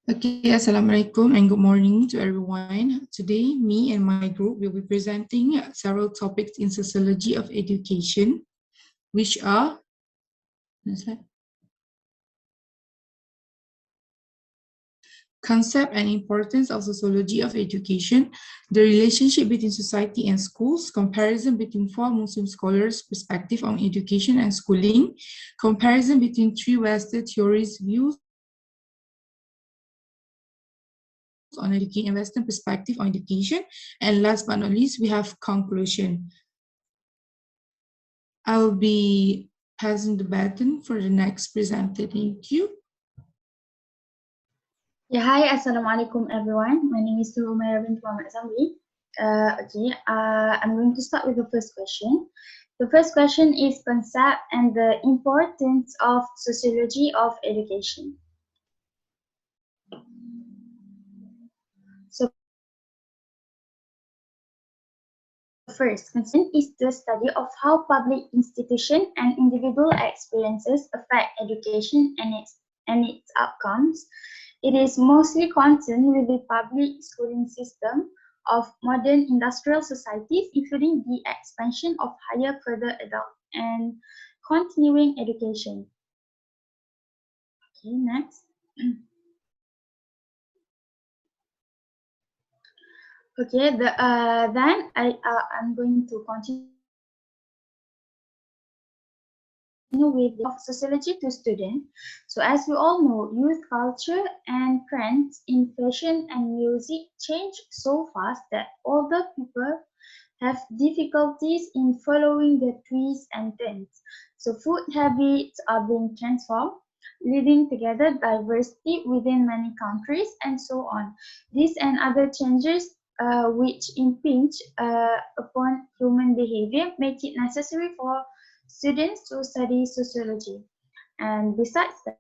Okay, Assalamualaikum and good morning to everyone. Today, me and my group will be presenting several topics in Sociology of Education, which are concept and importance of Sociology of Education, the relationship between society and schools, comparison between four Muslim scholars' perspective on education and schooling, comparison between three Western theories' views on education and Western perspective on education, and last but not least, we have conclusion. I'll be passing the baton for the next presenter. Thank you. Yeah, hi, Assalamualaikum everyone. My name is Umaira bint Muhammad Zamri. I'm going to start with the first question. The first question is concept and the importance of sociology of education. So first, concern is the study of how public institution and individual experiences affect education and its outcomes. It is mostly concerned with the public schooling system of modern industrial societies, including the expansion of higher, further adult and continuing education. Okay, next. Okay, then I'm going to continue with of sociology to students. So as we all know, youth culture and trends in fashion and music change so fast that older people have difficulties in following the twists and turns. So food habits are being transformed, leading together diversity within many countries and so on. These and other changes which impinge upon human behavior make it necessary for students to study sociology. And besides that,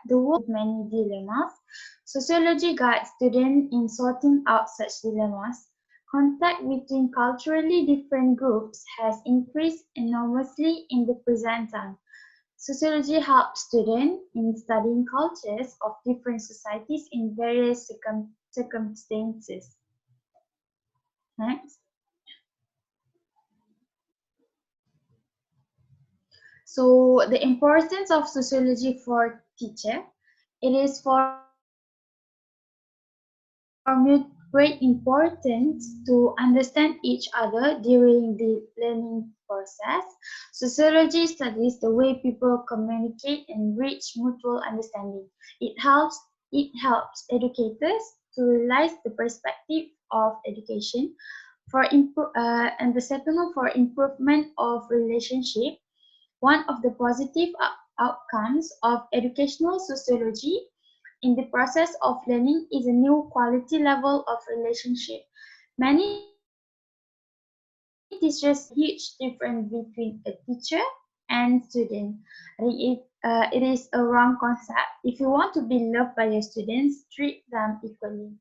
the world has many dilemmas. Sociology guides students in sorting out such dilemmas. Contact between culturally different groups has increased enormously in the present time. Sociology helps students in studying cultures of different societies in various circumstances. Next. So the importance of sociology for teacher, it is for great importance to understand each other during the learning process. Sociology studies the way people communicate and reach mutual understanding. It helps educators to realize the perspective of education and the second one for improvement of relationship. One of the positive outcomes of educational sociology in the process of learning is a new quality level of relationship. Many teachers huge difference between a teacher and student. It is a wrong concept. If you want to be loved by your students, treat them equally.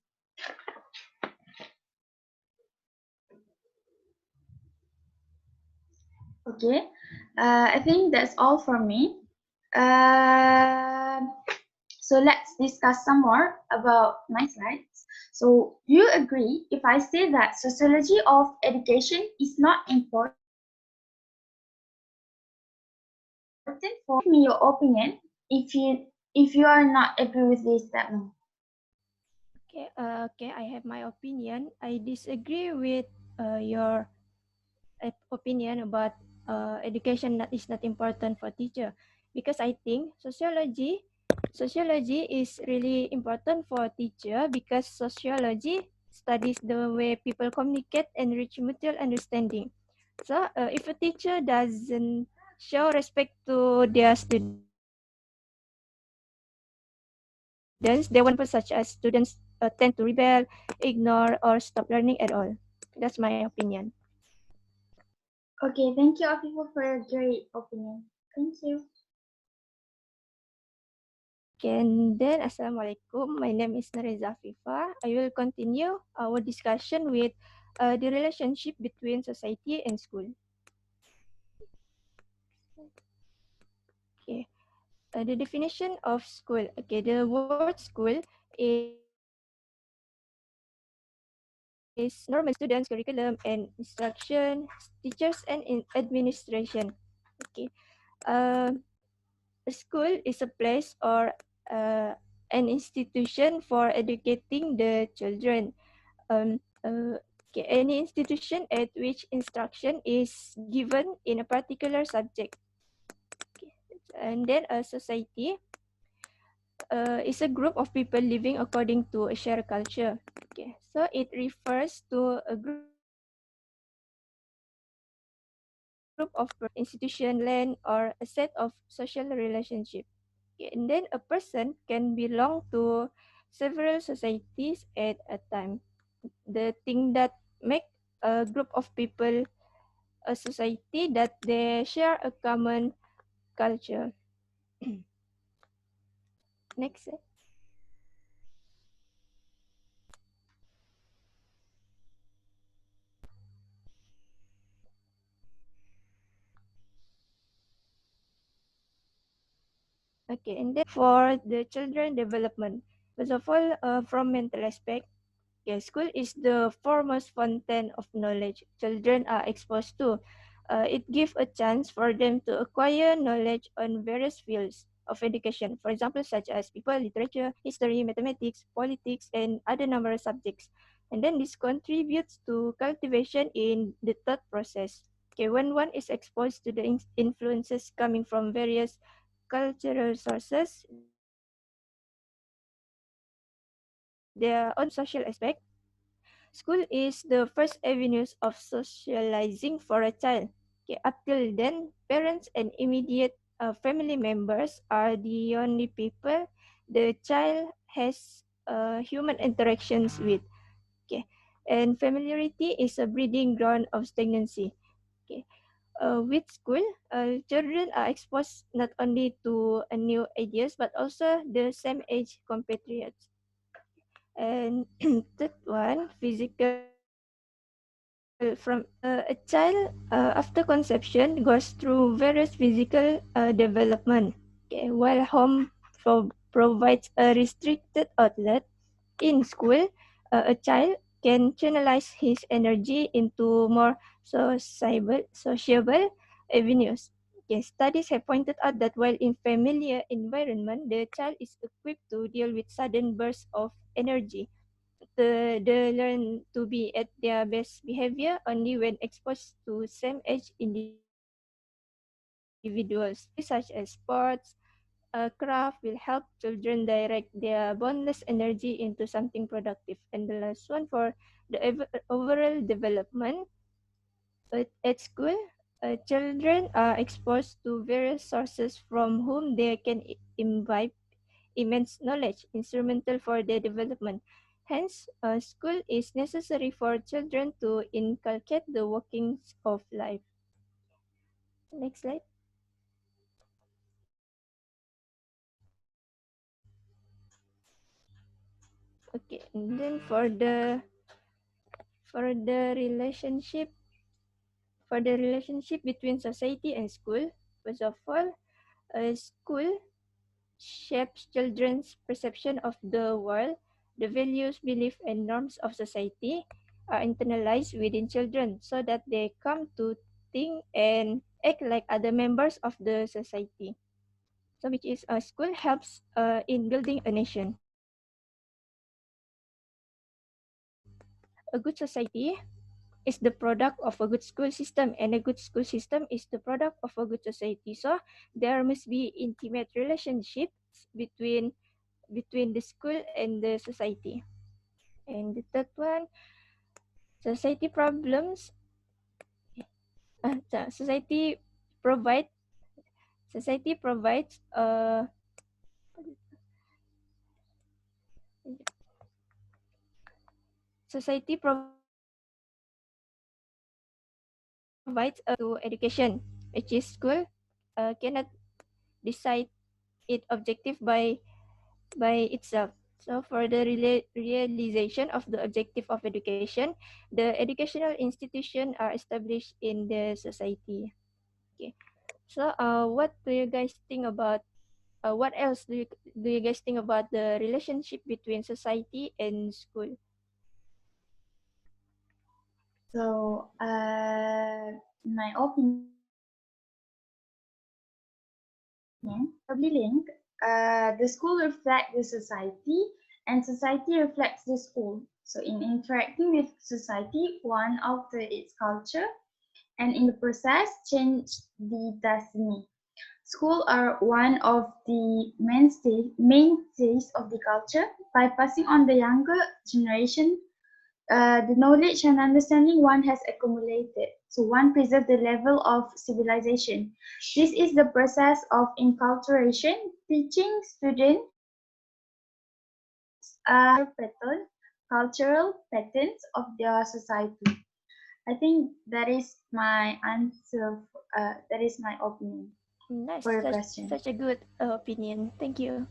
Okay, I think that's all for me. So let's discuss some more about my slides. So do you agree if I say that sociology of education is not important for me your opinion if you are not agree with this statement? Okay, I have my opinion. I disagree with your opinion about education that is not important for teacher, because I think sociology is really important for teacher, because sociology studies the way people communicate and reach mutual understanding. So if a teacher doesn't show respect to their students, they want such as students tend to rebel, ignore, or stop learning at all. That's my opinion. Okay, thank you Afifa for your great opinion. Thank you. And then, Assalamualaikum. My name is Nareza Fifa. I will continue our discussion with the relationship between society and school. Okay. the definition of school. Okay, the word school is normal students, curriculum, and instruction, teachers, and administration. Okay, uh, a school is a place or an institution for educating the children. Okay, any institution at which instruction is given in a particular subject. Okay. And then a society is a group of people living according to a shared culture. Okay, so it refers to a group of institution, land, or a set of social relationship. Okay, and then a person can belong to several societies at a time. The thing that make a group of people a society that they share a common culture. Next. Okay, and then for the children development, first of all, from mental aspect, okay, school is the foremost fountain of knowledge children are exposed to. It gives a chance for them to acquire knowledge on various fields of education, for example, such as people, literature, history, mathematics, politics, and other numerous subjects. And then this contributes to cultivation in the thought process. Okay, when one is exposed to the influences coming from various cultural sources, their own social aspect, school is the first avenues of socializing for a child. Okay, up till then, parents and immediate family members are the only people the child has human interactions with. Okay, and familiarity is a breeding ground of stagnancy. Okay, with school, children are exposed not only to new ideas but also the same age compatriots. And third one, physical. From a child after conception goes through various physical development. Okay, while home provides a restricted outlet, in school, a child can channelize his energy into more sociable avenues. Okay, studies have pointed out that while in familiar environment, the child is equipped to deal with sudden bursts of energy. They learn to be at their best behavior only when exposed to same age individuals, such as sports. Craft will help children direct their boundless energy into something productive. And the last one for the overall development at school, children are exposed to various sources from whom they can imbibe immense knowledge, instrumental for their development. Hence, school is necessary for children to inculcate the workings of life. Next slide. Okay, and then for the relationship between society and school, first of all, a school shapes children's perception of the world. The values, beliefs, and norms of society are internalized within children so that they come to think and act like other members of the society. So, which is a school helps in building a nation. A good society is the product of a good school system, and a good school system is the product of a good society. So, there must be intimate relationships between the school and the society. And the third one, society problems. Society provide society provides society provides to education, which is school cannot decide it objective by itself. So for the realization of the objective of education, the educational institution are established in the society. Okay. So what do you guys think about what else do you guys think about the relationship between society and school? So, my opinion, probably link. The school reflects the society, and society reflects the school. So, in interacting with society, one alters its culture, and in the process, change the destiny. Schools are one of the mainstays of the culture. By passing on the younger generation the knowledge and understanding one has accumulated. So one preserves the level of civilization. This is the process of enculturation, teaching students cultural patterns of their society. I think that is my answer. That is my opinion Nice, for your question. such a good opinion. Thank you.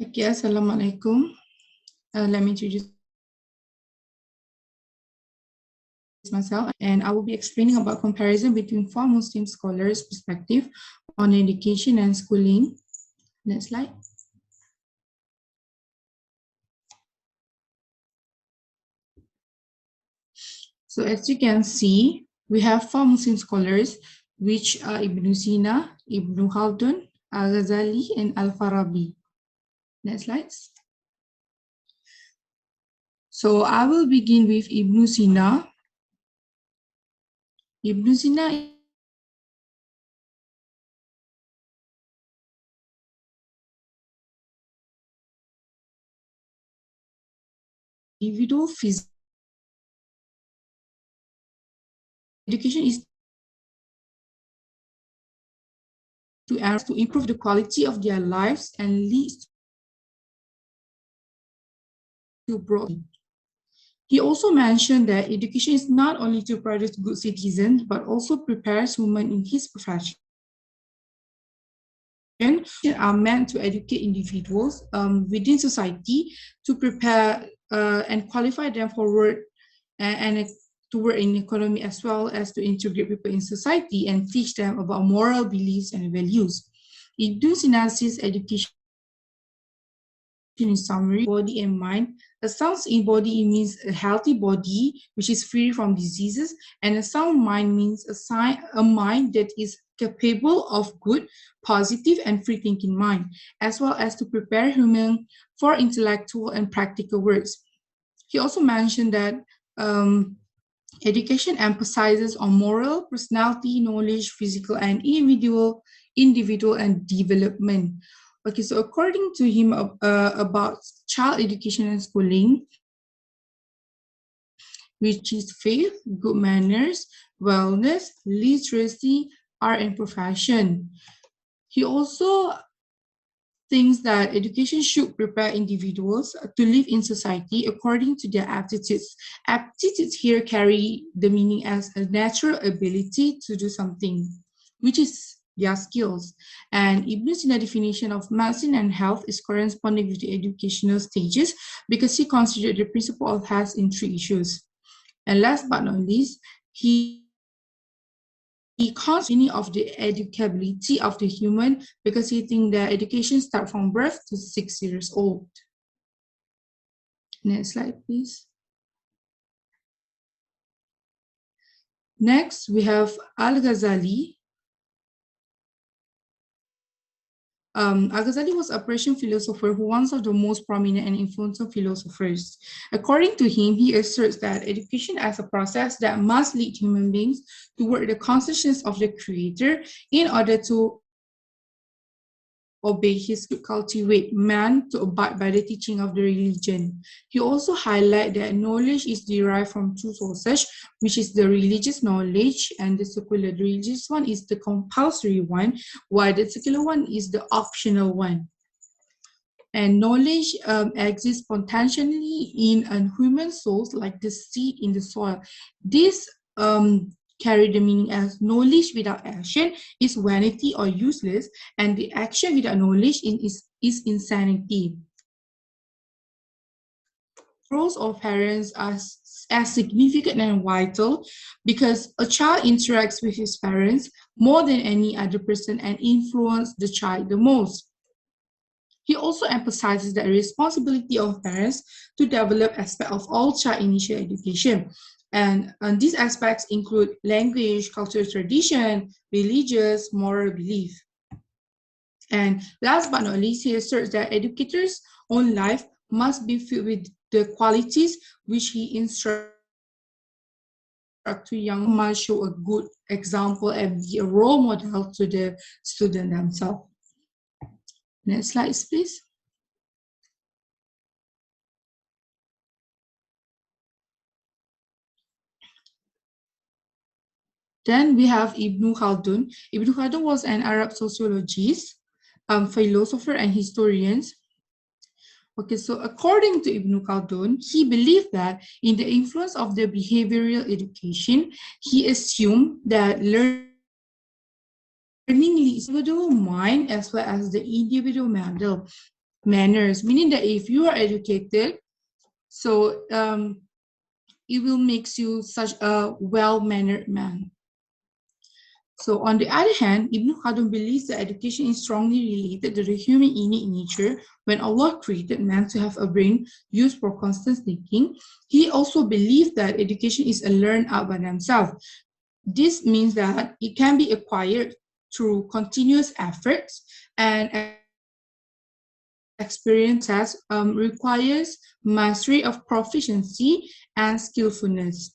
Okay, Assalamualaikum. Let me introduce myself, and I will be explaining about comparison between four Muslim scholars' perspective on education and schooling. Next slide. So as you can see, we have four Muslim scholars, which are Ibn Sina, Ibn Khaldun, Al-Ghazali, and Al-Farabi. Next slide. So I will begin with Ibn Sina. Ibn Sina individual physical education is to improve the quality of their lives and leads to broad. He also mentioned that education is not only to produce good citizens, but also prepares women in his profession. Are meant to educate individuals within society to prepare and qualify them for work and to work in economy, as well as to integrate people in society and teach them about moral beliefs and values. Ibn Sina sees education in summary, body and mind. A sound body means a healthy body which is free from diseases, and a sound mind means a mind that is capable of good, positive, and free thinking mind, as well as to prepare human for intellectual and practical works. He also mentioned that education emphasizes on moral, personality, knowledge, physical, and individual and development. Okay, so according to him about child education and schooling, which is faith, good manners, wellness, literacy, art, and profession. He also thinks that education should prepare individuals to live in society according to their aptitudes. Aptitudes here carry the meaning as a natural ability to do something, which is their skills. And Ibn Sina's definition of medicine and health is corresponding with the educational stages because he considered the principle of health in three issues. And last but not least, he considers the meaning of the educability of the human because he thinks that education starts from birth to 6 years old. Next slide, please. Next, we have Al-Ghazali. Al-Ghazali was a Persian philosopher who was one of the most prominent and influential philosophers. According to him, he asserts that education as a process that must lead human beings toward the consciousness of the Creator in order to obey his to cultivate man to abide by the teaching of the religion. He also highlighted that knowledge is derived from two sources, which is the religious knowledge and the secular. The religious one is the compulsory one, while the secular one is the optional one. And knowledge exists spontaneously in a human soul, like the seed in the soil. This carry the meaning as knowledge without action is vanity or useless, and the action without knowledge is insanity. Roles of parents are as significant and vital because a child interacts with his parents more than any other person and influences the child the most. He also emphasizes the responsibility of parents to develop aspects of all child initial education. And these aspects include language, cultural tradition, religious, moral belief. And last but not least, he asserts that educators' own life must be filled with the qualities which he instructs to young must show a good example and be a role model to the student themselves. Next slide, please. Then we have Ibn Khaldun. Ibn Khaldun was an Arab sociologist, philosopher, and historian. Okay, so according to Ibn Khaldun, he believed that in the influence of the behavioral education, he assumed that learning leads to the individual mind as well as the individual manners, meaning that if you are educated, so it will make you such a well-mannered man. So on the other hand, Ibn Khaldun believes that education is strongly related to the human innate nature. When Allah created man to have a brain used for constant thinking, he also believed that education is a learned out by themselves. This means that it can be acquired through continuous efforts, and experience requires mastery of proficiency and skillfulness.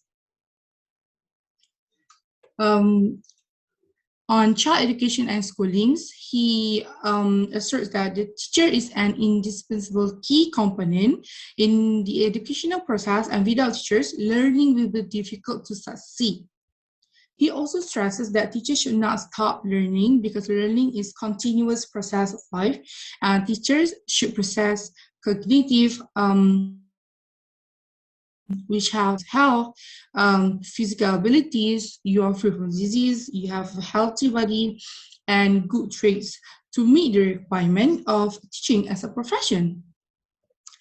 On child education and schoolings, he asserts that the teacher is an indispensable key component in the educational process, and without teachers, learning will be difficult to succeed. He also stresses that teachers should not stop learning because learning is a continuous process of life, and teachers should possess cognitive which have health, physical abilities, you are free from disease, you have a healthy body, and good traits to meet the requirement of teaching as a profession.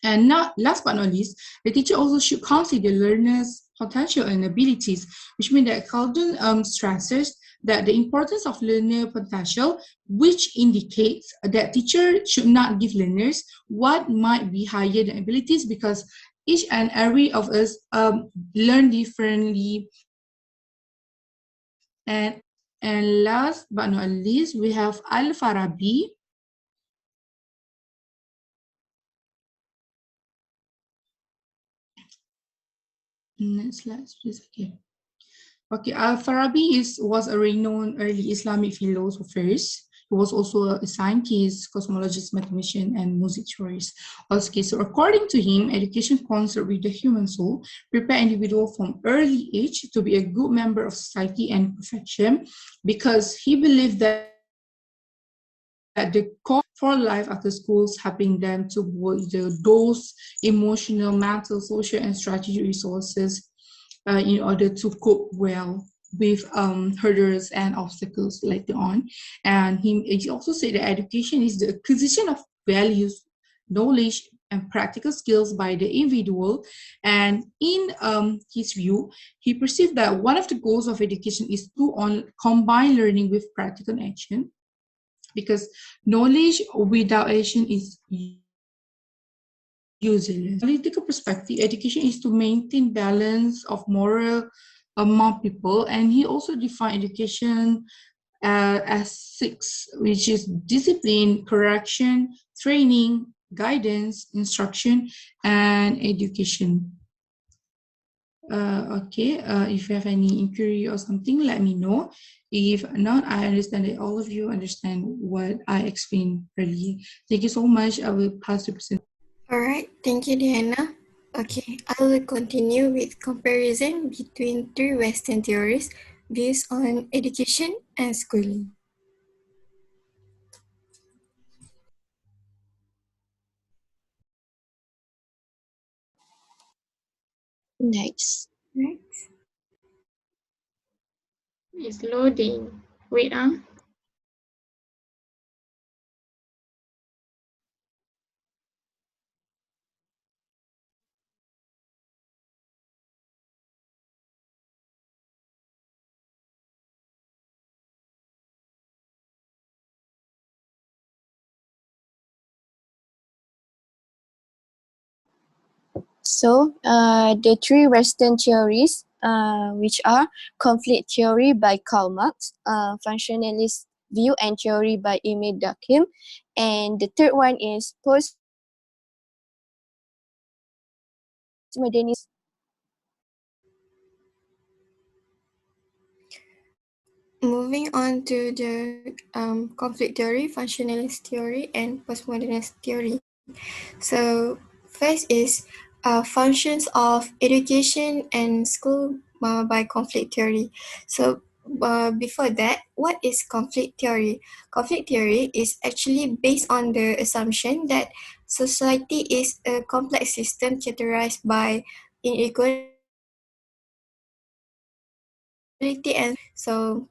And not last but not least, the teacher also should consider learners' potential and abilities, which means that Khaldun stresses that the importance of learner potential, which indicates that teacher should not give learners what might be higher than abilities, because each and every of us learn differently. And last but not least, we have Al-Farabi. Next slide, please. Okay, Al-Farabi was a renowned early Islamic philosopher. He was also a scientist, cosmologist, mathematician, and music theorist. Okay, so according to him, education concerned with the human soul prepare individual from early age to be a good member of society and profession, because he believed that the core for life after schools, helping them to build those emotional, mental, social, and strategic resources in order to cope well with hurdles and obstacles later on. And he also said that education is the acquisition of values, knowledge, and practical skills by the individual. And in his view, he perceived that one of the goals of education is to combine learning with practical action, because knowledge without action is useless. Political perspective, education is to maintain balance of moral among people, and he also defined education as six, which is discipline, correction, training, guidance, instruction, and education. Okay, if you have any inquiry or something, let me know. If not, I understand that all of you understand what I explained earlier. Thank you so much. I will pass the presentation. All right, thank you, Diana. Okay, I will continue with comparison between three Western theories based on education and schooling. Next. It's loading. Wait, So, the three Western theories, which are conflict theory by Karl Marx, functionalist view and theory by Emil Durkheim, and the third one is postmodernist. moving on to the conflict theory, functionalist theory, and postmodernist theory. So first is functions of education and school by conflict theory. So before that, what is conflict theory? Conflict theory is actually based on the assumption that society is a complex system characterized by inequality and so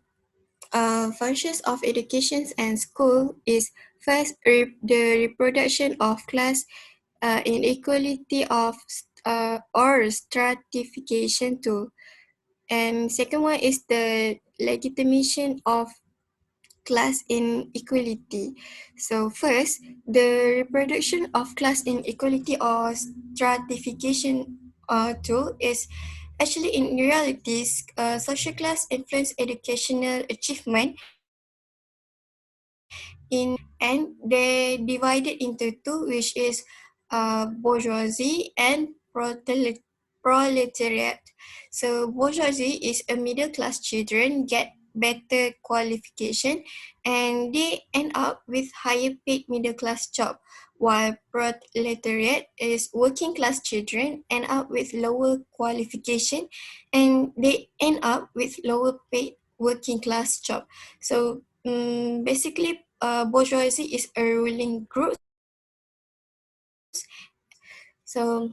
functions of education and school is first the reproduction of class inequality of or stratification too. And second one is the legitimation of class inequality. So first, the reproduction of class inequality or stratification tool is actually in realities, social class influence educational achievement and they divided into two, which is bourgeoisie and proletariat. So bourgeoisie is a middle class children get better qualification and they end up with higher paid middle class job, while proletariat is working class children end up with lower qualification and they end up with lower paid working class job. So basically, bourgeoisie is a ruling group. So,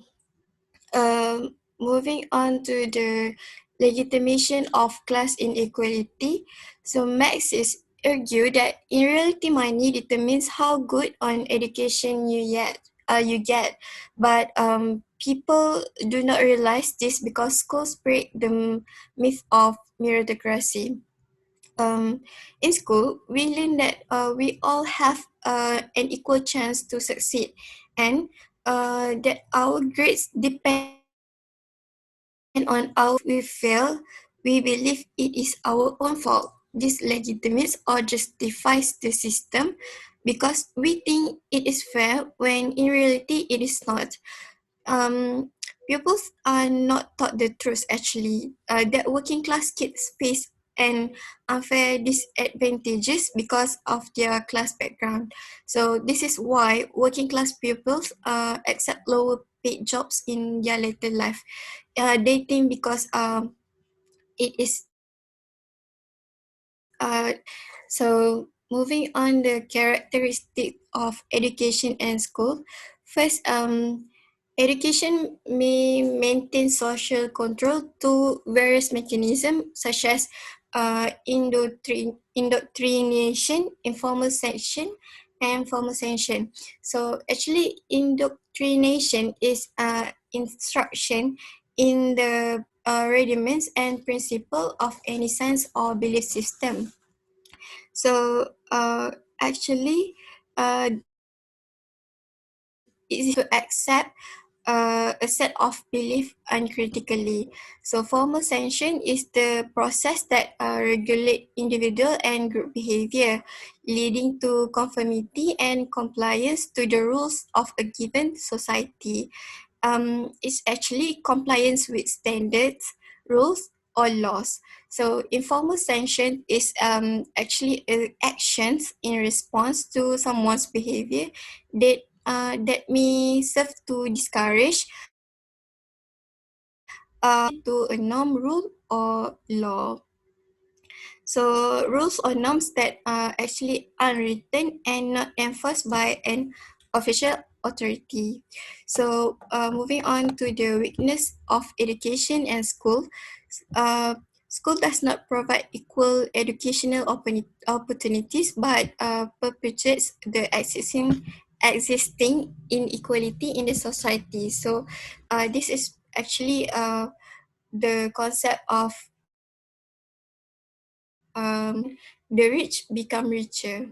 moving on to the legitimation of class inequality. So, Marx is argue that in reality, money determines how good on education you get, but people do not realize this because schools break the myth of meritocracy. In school, we learn that we all have an equal chance to succeed and that our grades depend on our we fail, we believe it is our own fault. This legitimates or justifies the system because we think it is fair when in reality it is not. Pupils are not taught the truth actually that working class kids face an unfair disadvantages because of their class background. So this is why working class pupils accept lower paid jobs in their later life. They think because it is so moving on the characteristic of education and school. First, education may maintain social control to various mechanisms such as indoctrination, informal sanction, and formal sanction. So actually, indoctrination is instruction in the rudiments and principle of any science or belief system. So actually, is to accept a set of belief uncritically. So formal sanction is the process that regulate individual and group behavior, leading to conformity and compliance to the rules of a given society. It's actually compliance with standards, rules, or laws. So informal sanction is actually actions in response to someone's behavior that may serve to discourage to a norm, rule, or law. So rules or norms that are actually unwritten and not enforced by an official authority. So moving on to the weakness of education and school. Uh, School does not provide equal educational opportunities, but perpetuates the existing inequality in the society. So this is actually the concept of the rich become richer.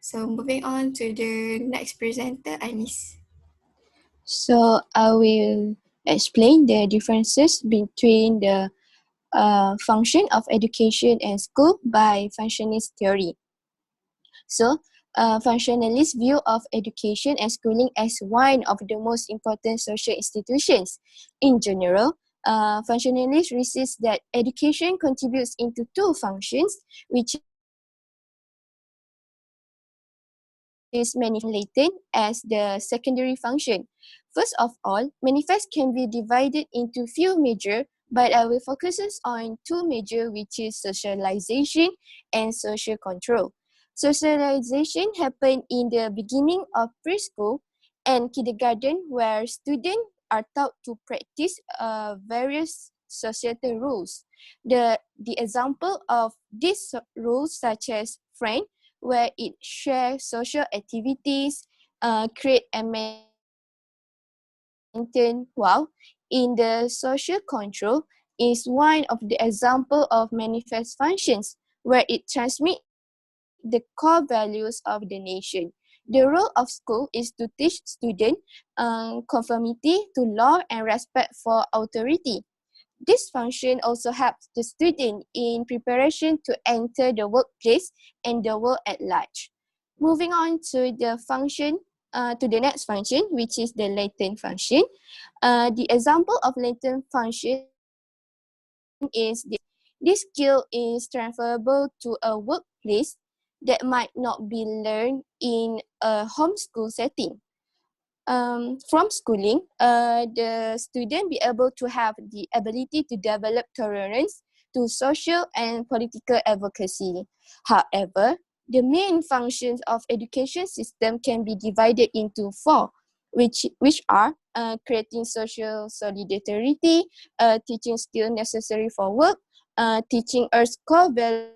So moving on to the next presenter, Anis. So I will explain the differences between the function of education and school by functionalist theory. So, functionalist view of education and schooling as one of the most important social institutions. In general, functionalists resist that education contributes into two functions, which is manifested as the secondary function. First of all, manifest can be divided into few major, but I will focus on two major, which is socialization and social control. Socialization happens in the beginning of preschool and kindergarten, where students are taught to practice various societal rules. The example of these rules such as friend, where it shares social activities, create and maintain wow in the social control is one of the example of manifest functions where it transmits the core values of the nation. The role of school is to teach students conformity to law and respect for authority. This function also helps the student in preparation to enter the workplace and the world at large. Moving on to the next function, which is the latent function. The example of latent function is this skill is transferable to a workplace that might not be learned in a homeschool setting. From schooling, the student be able to have the ability to develop tolerance to social and political advocacy. However, the main functions of education system can be divided into four, which are creating social solidarity, teaching skills necessary for work, teaching us core values,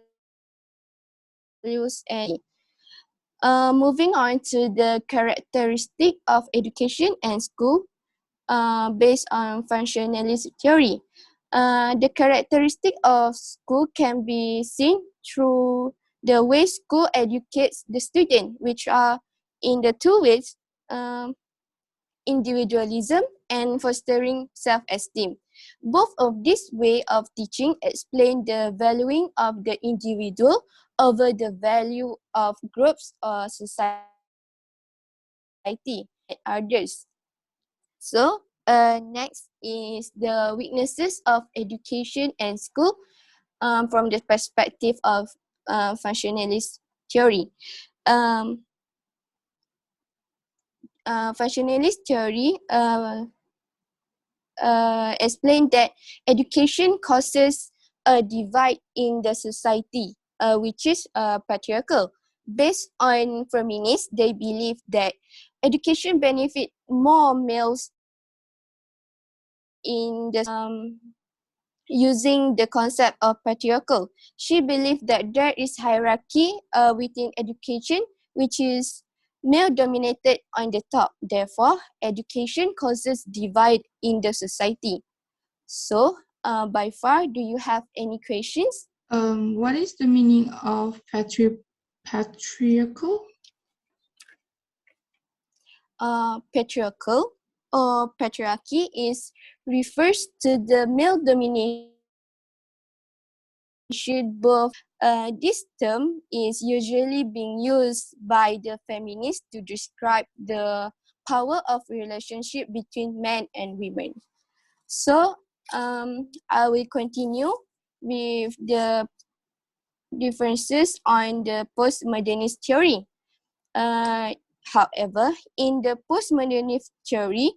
and moving on to the characteristic of education and school based on functionalist theory. The characteristic of school can be seen through the way school educates the student, which are in the two ways, individualism and fostering self-esteem. Both of these way of teaching explain the valuing of the individual over the value of groups or society and others. So, next is the weaknesses of education and school from the perspective of functionalist theory. Um, Functionalist theory explained that education causes a divide in the society, which is patriarchal. Based on feminists, they believe that education benefit more males in the using the concept of patriarchal. She believed that there is hierarchy within education, which is male dominated on the top. Therefore, education causes divide in the society. So, by far, do you have any questions? What is the meaning of patriarchal? Patriarchal or patriarchy refers to the male domination both. This term is usually being used by the feminists to describe the power of relationship between men and women. So I will continue with the differences on the postmodernist theory. However, in the postmodernist theory,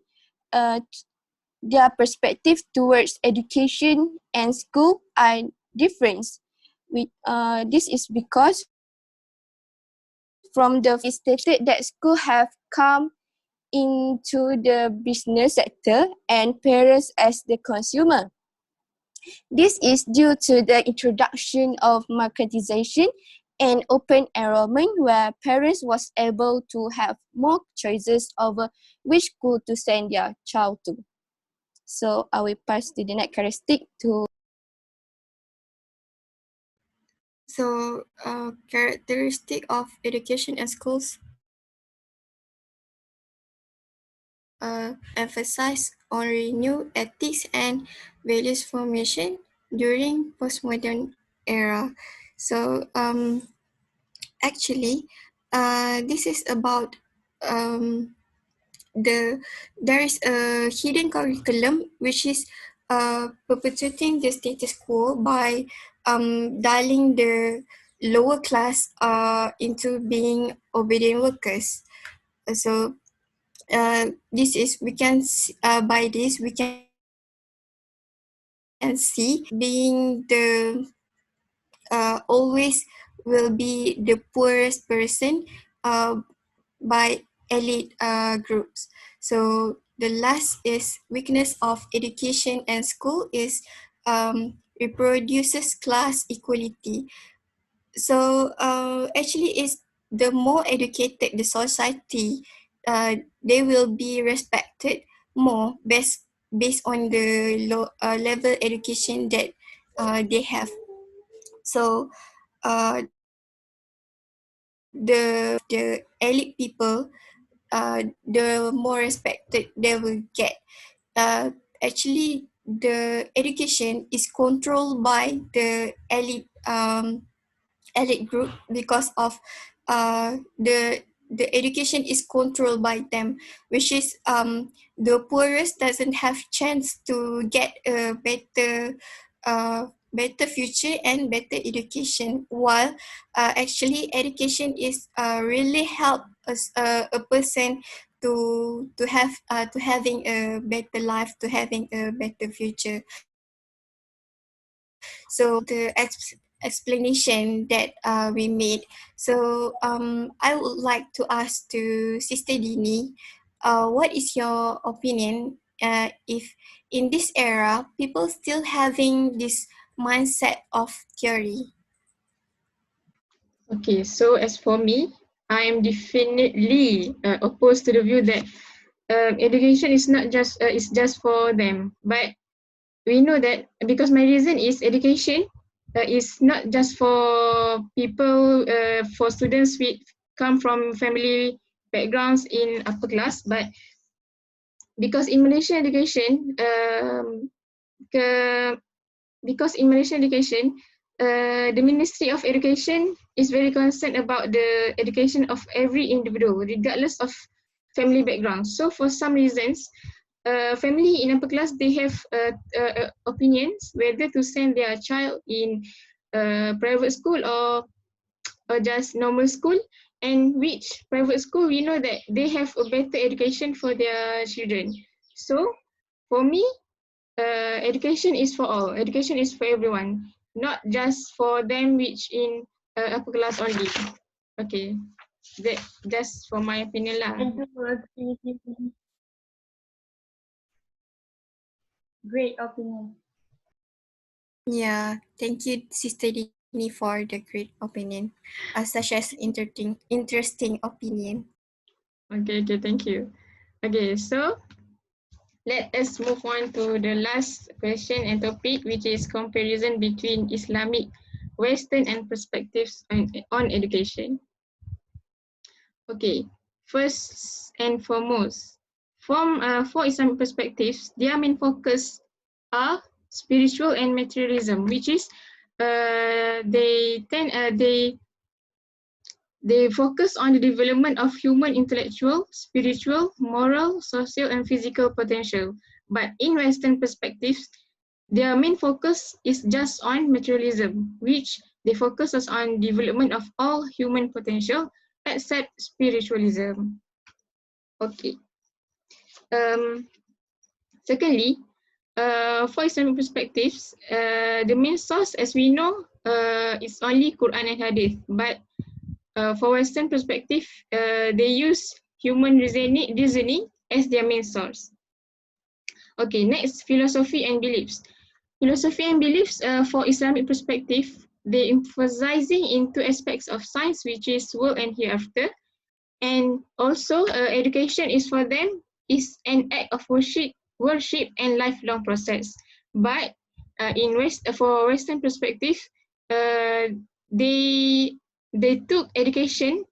their perspective towards education and school are different. This is because from the stated that school have come into the business sector and parents as the consumer. This is due to the introduction of marketization and open enrollment, where parents was able to have more choices over which school to send their child to. So I will pass to the next characteristic to. So, characteristic of education and schools emphasize on renewed ethics and values formation during postmodern era. So, actually, this is about there is a hidden curriculum which is perpetuating the status quo by dialing the lower class into being obedient workers. So this is we can by this we can see being the always will be the poorest person by elite groups. So the last is weakness of education and school is reproduces class equality. So actually is the more educated the society, they will be respected more based on the low level education that they have. So the elite people, the more respected they will get. Actually, the education is controlled by the elite group because of the education is controlled by them, which is the poorest doesn't have chance to get a better future and better education, while actually education is really help us a person to have to having a better life, to having a better future. So the explanation that we made. So I would like to ask to Sister Dini, what is your opinion if in this era people still having this mindset of theory? Okay, so as for me, I am definitely opposed to the view that education is not just is just for them. But we know that because my reason is education is not just for people, for students with come from family backgrounds in upper class, but because in Malaysian education, because in Malaysian education, the Ministry of Education is very concerned about the education of every individual, regardless of family background. So for some reasons, family in upper class, they have opinions whether to send their child in private school or just normal school, and which private school we know that they have a better education for their children. So for me, education is for all. Education is for everyone, not just for them which in upper class only. Okay, that just for my opinion lah. I do agree with you. Great opinion. Yeah, thank you, Sister Dini, for the great opinion, such as interesting opinion. Okay, thank you. Okay, so let us move on to the last question and topic, which is comparison between Islamic, Western, and perspectives on education. Okay, first and foremost, for Islamic perspectives, their main focus are spiritual and materialism, which is they focus on the development of human intellectual, spiritual, moral, social, and physical potential. But in Western perspectives, their main focus is just on materialism, which they focus on development of all human potential except spiritualism. Okay. Secondly, for Islamic perspectives, the main source, as we know, is only Quran and Hadith. But for Western perspective, they use human reasoning as their main source. Okay, next, philosophy and beliefs. Philosophy and beliefs for Islamic perspective, they emphasizing into aspects of science, which is world and hereafter. And also education is for them is an act of worship and lifelong process. But for Western perspective, they took education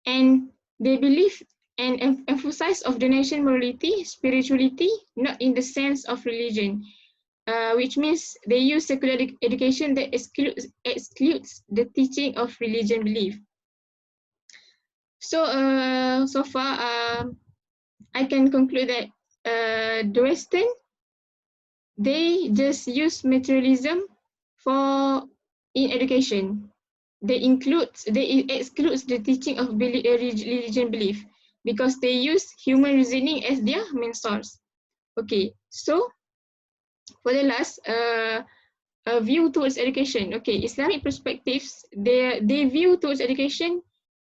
and they believe and emphasize of the nation morality, spirituality, not in the sense of religion. Which means they use secular education that excludes the teaching of religion belief. So, so far, I can conclude that the Western, they just use materialism in education. They excludes the teaching of religion belief because they use human reasoning as their main source. Okay, so for the last, view towards education. Okay, Islamic perspectives, they view towards education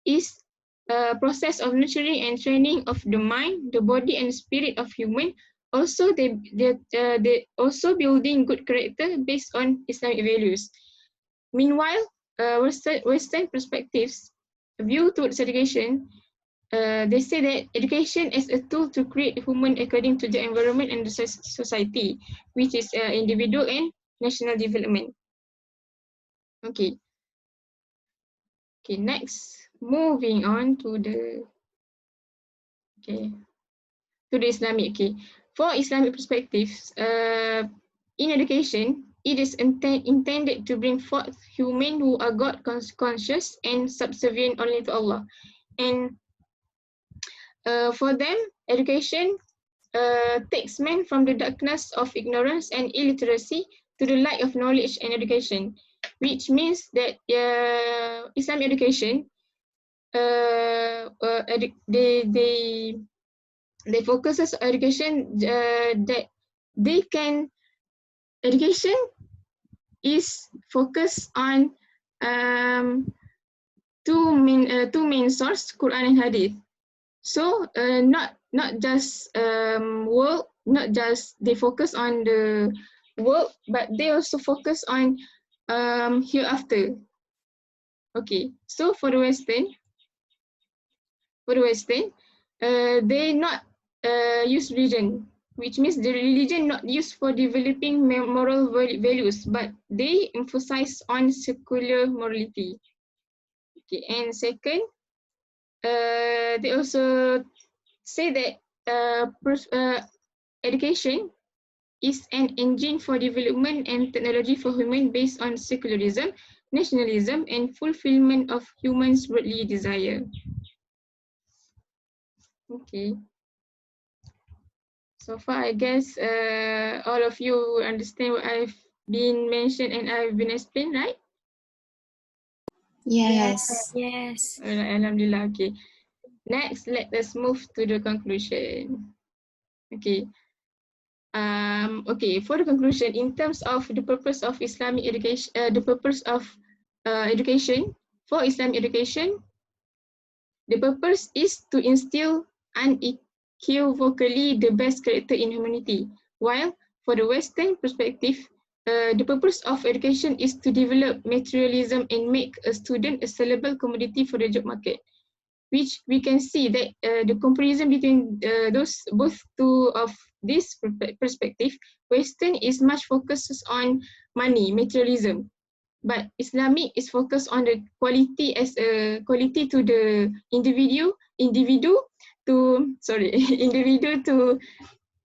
is a process of nurturing and training of the mind, the body, and spirit of human. Also, they also building good character based on Islamic values. Meanwhile, Western perspectives view towards education. They say that education is a tool to create human according to the environment and the society, which is individual and national development. Okay. Okay, next, moving on to the Islamic. Okay, for Islamic perspectives, in education, it is intended to bring forth human who are God conscious and subservient only to Allah. And for them, education takes men from the darkness of ignorance and illiteracy to the light of knowledge and education, which means that Islamic education, they focuses on education that they can. Education is focused on two main source, Quran and Hadith. So not just world, not just they focus on the world, but they also focus on hereafter. Okay, so for the Western, they not use religion, which means the religion not used for developing moral values, but they emphasize on secular morality. Okay, and second, they also say that education is an engine for development and technology for human based on secularism, nationalism, and fulfillment of humans' worldly desire. Okay. So far, I guess all of you understand what I've been mentioned and I've been explained, right? Yes. Yes. Alhamdulillah. Okay. Next, let us move to the conclusion. Okay. Okay, for the conclusion, in terms of the purpose of Islamic education, the purpose of education for Islamic education, the purpose is to instill unequivocally the best character in humanity. While for the Western perspective, the purpose of education is to develop materialism and make a student a sellable commodity for the job market, which we can see that the comparison between both two of this perspective, Western is much focused on money, materialism, but Islamic is focused on the quality as a quality to the individual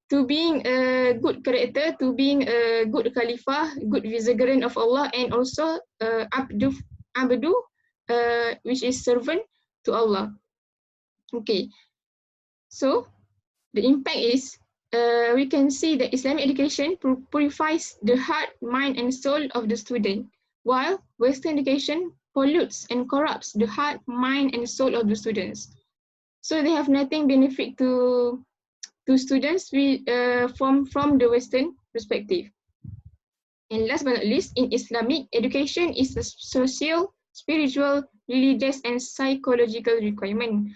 to being a good character, to being a good Khalifah, good vicegerent of Allah, and also abdu, which is servant to Allah. Okay, so the impact is we can see that Islamic education purifies the heart, mind, and soul of the student, while Western education pollutes and corrupts the heart, mind, and soul of the students. So they have nothing benefit to students from the Western perspective. And last but not least, in Islamic, education is a social, spiritual, religious, and psychological requirement.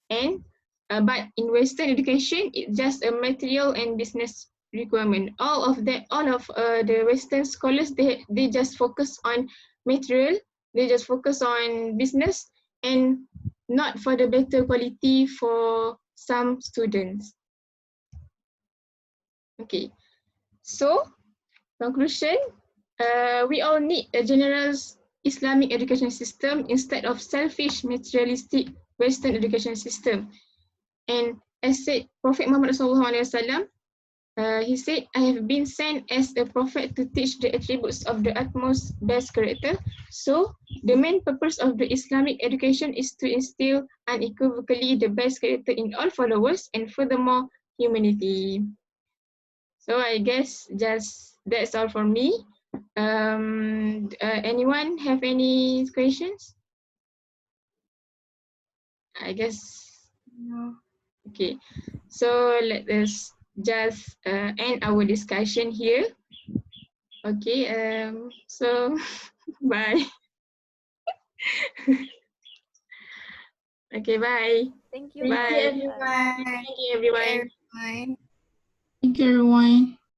And but in Western education, it's just a material and business requirement. All of the Western scholars, they just focus on material, they just focus on business, and not for the better quality for some students. Okay, so conclusion, we all need a generous Islamic education system instead of selfish, materialistic Western education system. And as said Prophet Muhammad SAW, he said, I have been sent as a prophet to teach the attributes of the utmost best character. So the main purpose of the Islamic education is to instill unequivocally the best character in all followers and furthermore humanity. So I guess just that's all for me. Anyone have any questions? I guess no. Okay, so let us just end our discussion here. Okay, so bye. Okay, bye. Thank you. Bye. everyone. Thank you, everyone. Everyone. Thank you, everyone.